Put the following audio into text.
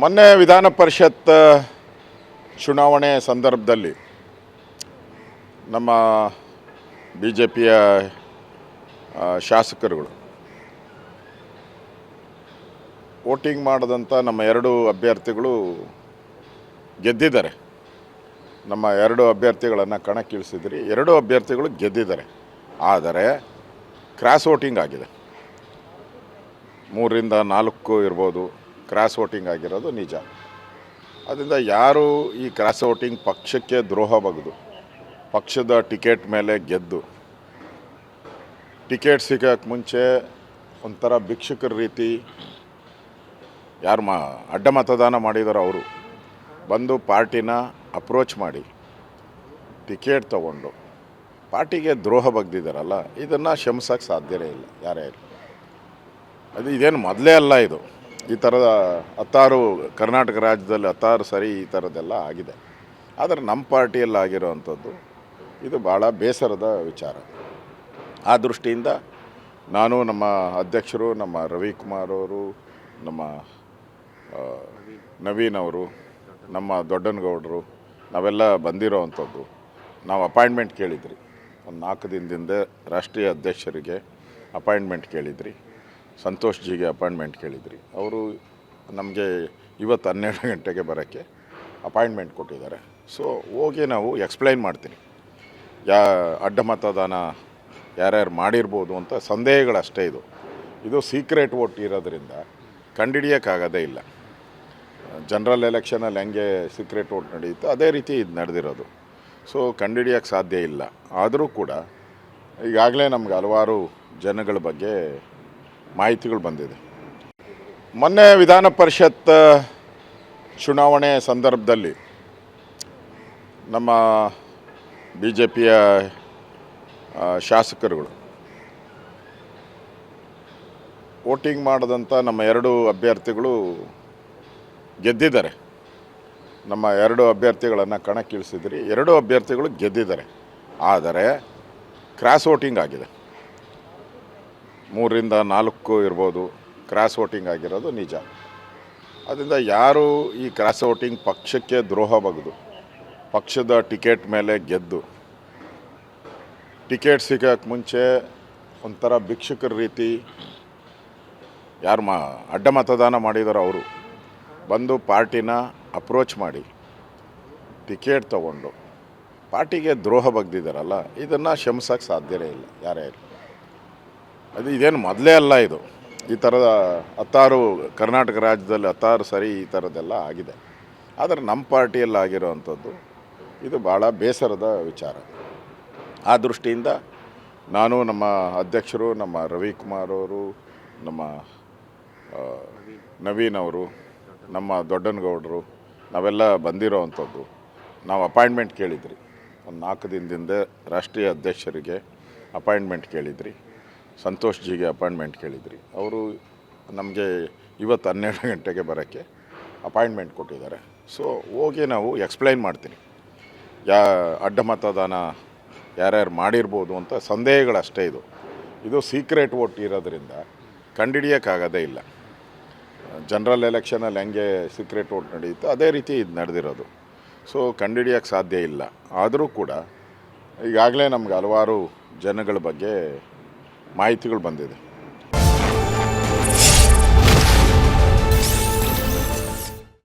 ಮೊನ್ನೆ ವಿಧಾನ ಪರಿಷತ್ ಚುನಾವಣೆ ಸಂದರ್ಭದಲ್ಲಿ ನಮ್ಮ ಬಿ ಜೆ ಪಿಯ ಶಾಸಕರುಗಳು ವೋಟಿಂಗ್ ಮಾಡಿದಂಥ ನಮ್ಮ ಎರಡು ಅಭ್ಯರ್ಥಿಗಳು ಗೆದ್ದಿದ್ದಾರೆ. ನಮ್ಮ ಎರಡು ಅಭ್ಯರ್ಥಿಗಳನ್ನು ಕಣಕ್ಕಿಳಿಸಿದ್ರಿ. ಎರಡು ಅಭ್ಯರ್ಥಿಗಳು ಗೆದ್ದಿದ್ದಾರೆ. ಆದರೆ ಕ್ರಾಸ್ ವೋಟಿಂಗ್ ಆಗಿದೆ. 3ರಿಂದ 4 ಇರ್ಬೋದು. ಕ್ರಾಸ್ ವೋಟಿಂಗ್ ಆಗಿರೋದು ನಿಜ. ಅದರಿಂದ ಯಾರು ಈ ಕ್ರಾಸ್ ವೋಟಿಂಗ್ ಪಕ್ಷಕ್ಕೆ ದ್ರೋಹ ಬಗೆದು ಪಕ್ಷದ ಟಿಕೆಟ್ ಮೇಲೆ ಗೆದ್ದು ಟಿಕೆಟ್ ಸಿಗೋಕ್ಕೆ ಮುಂಚೆ ಒಂಥರ ಭಿಕ್ಷುಕರ ರೀತಿ ಯಾರು ಅಡ್ಡ ಮತದಾನ ಮಾಡಿದಾರೋ ಅವರು ಬಂದು ಪಾರ್ಟಿನ ಅಪ್ರೋಚ್ ಮಾಡಿ ಟಿಕೆಟ್ ತೊಗೊಂಡು ಪಾರ್ಟಿಗೆ ದ್ರೋಹ ಬಗ್ದಿದ್ದಾರಲ್ಲ, ಇದನ್ನು ಕ್ಷಮಿಸೋಕ್ಕೆ ಸಾಧ್ಯವೇ ಇಲ್ಲ ಯಾರೇ ಇಲ್ಲ. ಇದೇನು ಮೊದಲೇ ಅಲ್ಲ. ಇದು ಈ ಥರದ 10 ಕರ್ನಾಟಕ ರಾಜ್ಯದಲ್ಲಿ 10 ಸರಿ ಈ ಥರದ್ದೆಲ್ಲ ಆಗಿದೆ. ಆದರೆ ನಮ್ಮ ಪಾರ್ಟಿಯಲ್ಲಿ ಆಗಿರೋವಂಥದ್ದು ಇದು ಭಾಳ ಬೇಸರದ ವಿಚಾರ. ಆ ದೃಷ್ಟಿಯಿಂದ ನಾನು, ನಮ್ಮ ಅಧ್ಯಕ್ಷರು, ನಮ್ಮ ರವಿಕುಮಾರ್ ಅವರು, ನಮ್ಮ ನವೀನ್ ಅವರು, ನಮ್ಮ ದೊಡ್ಡನಗೌಡರು ನಾವೆಲ್ಲ ಬಂದಿರೋವಂಥದ್ದು. ನಾವು ಅಪಾಯಿಂಟ್ಮೆಂಟ್ ಕೇಳಿದ್ರಿ. ಒಂದು 4 ದಿನದಿಂದ ರಾಷ್ಟ್ರೀಯ ಅಧ್ಯಕ್ಷರಿಗೆ ಅಪಾಯಿಂಟ್ಮೆಂಟ್ ಕೇಳಿದ್ರಿ. ಸಂತೋಷ್ ಜಿಗೆ ಅಪಾಯಿಂಟ್ಮೆಂಟ್ ಕೇಳಿದ್ರಿ. ಅವರು ನಮಗೆ ಇವತ್ತು 12 ಗಂಟೆಗೆ ಬರೋಕ್ಕೆ ಅಪಾಯಿಂಟ್ಮೆಂಟ್ ಕೊಟ್ಟಿದ್ದಾರೆ. ಸೊ ಹೋಗಿ ನಾವು ಎಕ್ಸ್ಪ್ಲೈನ್ ಮಾಡ್ತೀನಿ ಅಡ್ಡ ಮತದಾನ ಯಾರ್ಯಾರು ಮಾಡಿರ್ಬೋದು ಅಂತ. ಸಂದೇಹಗಳಷ್ಟೇ. ಇದು ಸೀಕ್ರೆಟ್ ವೋಟ್ ಇರೋದ್ರಿಂದ ಕಂಡುಹಿಡಿಯೋಕ್ಕಾಗೋದೇ ಇಲ್ಲ. ಜನರಲ್ ಎಲೆಕ್ಷನಲ್ಲಿ ಹೆಂಗೆ ಸೀಕ್ರೆಟ್ ವೋಟ್ ನಡೆಯುತ್ತೋ ಅದೇ ರೀತಿ ಇದು ನಡೆದಿರೋದು. ಸೊ ಕಂಡುಹಿಡಿಯೋಕ್ಕೆ ಸಾಧ್ಯ ಇಲ್ಲ. ಆದರೂ ಕೂಡ ಈಗಾಗಲೇ ನಮ್ಗೆ ಹಲವಾರು ಜನಗಳ ಬಗ್ಗೆ ಮಾಹಿತಿಗಳು ಬಂದಿದೆ. ಮೊನ್ನೆ ವಿಧಾನ ಪರಿಷತ್ ಚುನಾವಣೆ ಸಂದರ್ಭದಲ್ಲಿ ನಮ್ಮ ಬಿ ಜೆ ಪಿಯ ಶಾಸಕರುಗಳು ವೋಟಿಂಗ್ ಮಾಡಿದಂಥ ನಮ್ಮ ಎರಡು ಅಭ್ಯರ್ಥಿಗಳು ಗೆದ್ದಿದ್ದಾರೆ. ನಮ್ಮ ಎರಡು ಅಭ್ಯರ್ಥಿಗಳನ್ನು ಕಣಕ್ಕಿಳಿಸಿದ್ರಿ. ಎರಡು ಅಭ್ಯರ್ಥಿಗಳು ಗೆದ್ದಿದ್ದಾರೆ. ಆದರೆ ಕ್ರಾಸ್ ವೋಟಿಂಗ್ ಆಗಿದೆ. 3ರಿಂದ 4 ಇರ್ಬೋದು. ಕ್ರಾಸ್ ವೋಟಿಂಗ್ ಆಗಿರೋದು ನಿಜ. ಅದರಿಂದ ಯಾರು ಈ ಕ್ರಾಸ್ ವೋಟಿಂಗ್ ಪಕ್ಷಕ್ಕೆ ದ್ರೋಹ ಬಗೆದು ಪಕ್ಷದ ಟಿಕೆಟ್ ಮೇಲೆ ಗೆದ್ದು ಟಿಕೆಟ್ ಸಿಗೋಕ್ಕೆ ಮುಂಚೆ ಒಂಥರ ಭಿಕ್ಷುಕರ ರೀತಿ ಯಾರು ಅಡ್ಡ ಮತದಾನ ಮಾಡಿದಾರೋ ಅವರು ಬಂದು ಪಾರ್ಟಿನ ಅಪ್ರೋಚ್ ಮಾಡಿ ಟಿಕೆಟ್ ತೊಗೊಂಡು ಪಾರ್ಟಿಗೆ ದ್ರೋಹ ಬಗ್ದಿದ್ದಾರಲ್ಲ, ಇದನ್ನು ಕ್ಷಮಿಸೋಕ್ಕೆ ಸಾಧ್ಯವೇ ಇಲ್ಲ ಯಾರೇ ಇಲ್ಲ. ಇದೇನು ಮೊದಲೇ ಅಲ್ಲ. ಇದು ಈ ಥರದ 10 ಕರ್ನಾಟಕ ರಾಜ್ಯದಲ್ಲಿ 10 ಸರಿ ಈ ಥರದ್ದೆಲ್ಲ ಆಗಿದೆ. ಆದರೆ ನಮ್ಮ ಪಾರ್ಟಿಯಲ್ಲಿ ಆಗಿರೋವಂಥದ್ದು ಇದು ಭಾಳ ಬೇಸರದ ವಿಚಾರ. ಆ ದೃಷ್ಟಿಯಿಂದ ನಾನು, ನಮ್ಮ ಅಧ್ಯಕ್ಷರು, ನಮ್ಮ ರವಿಕುಮಾರ್ ಅವರು, ನಮ್ಮ ನವೀನ್ ಅವರು, ನಮ್ಮ ದೊಡ್ಡನಗೌಡರು ನಾವೆಲ್ಲ ಬಂದಿರೋವಂಥದ್ದು. ನಾವು ಅಪಾಯಿಂಟ್ಮೆಂಟ್ ಕೇಳಿದ್ರಿ. ಒಂದು 4 ದಿನದಿಂದ ರಾಷ್ಟ್ರೀಯ ಅಧ್ಯಕ್ಷರಿಗೆ ಅಪಾಯಿಂಟ್ಮೆಂಟ್ ಕೇಳಿದ್ರಿ. ಸಂತೋಷ್ ಜಿಗೆ ಅಪಾಯಿಂಟ್ಮೆಂಟ್ ಕೇಳಿದ್ರಿ. ಅವರು ನಮಗೆ ಇವತ್ತು 12 ಗಂಟೆಗೆ ಬರೋಕ್ಕೆ ಅಪಾಯಿಂಟ್ಮೆಂಟ್ ಕೊಟ್ಟಿದ್ದಾರೆ. ಸೊ ಹೋಗಿ ನಾವು ಎಕ್ಸ್ಪ್ಲೈನ್ ಮಾಡ್ತೀನಿ ಅಡ್ಡ ಮತದಾನ ಯಾರ್ಯಾರು ಮಾಡಿರ್ಬೋದು ಅಂತ. ಸಂದೇಹಗಳಷ್ಟೇ. ಇದು ಸೀಕ್ರೆಟ್ ವೋಟ್ ಇರೋದ್ರಿಂದ ಕಂಡುಹಿಡಿಯೋಕ್ಕಾಗೋದೇ ಇಲ್ಲ. ಜನರಲ್ ಎಲೆಕ್ಷನಲ್ಲಿ ಹೆಂಗೆ ಸೀಕ್ರೆಟ್ ವೋಟ್ ನಡೆಯುತ್ತೋ ಅದೇ ರೀತಿ ಇದು ನಡೆದಿರೋದು. ಸೊ ಕಂಡುಹಿಡಿಯೋಕ್ಕೆ ಸಾಧ್ಯ ಇಲ್ಲ. ಆದರೂ ಕೂಡ ಈಗಾಗಲೇ ನಮ್ಗೆ ಹಲವಾರು ಜನಗಳ ಬಗ್ಗೆ ಮಾಹಿತಿಗಳು ಬಂದಿದೆ.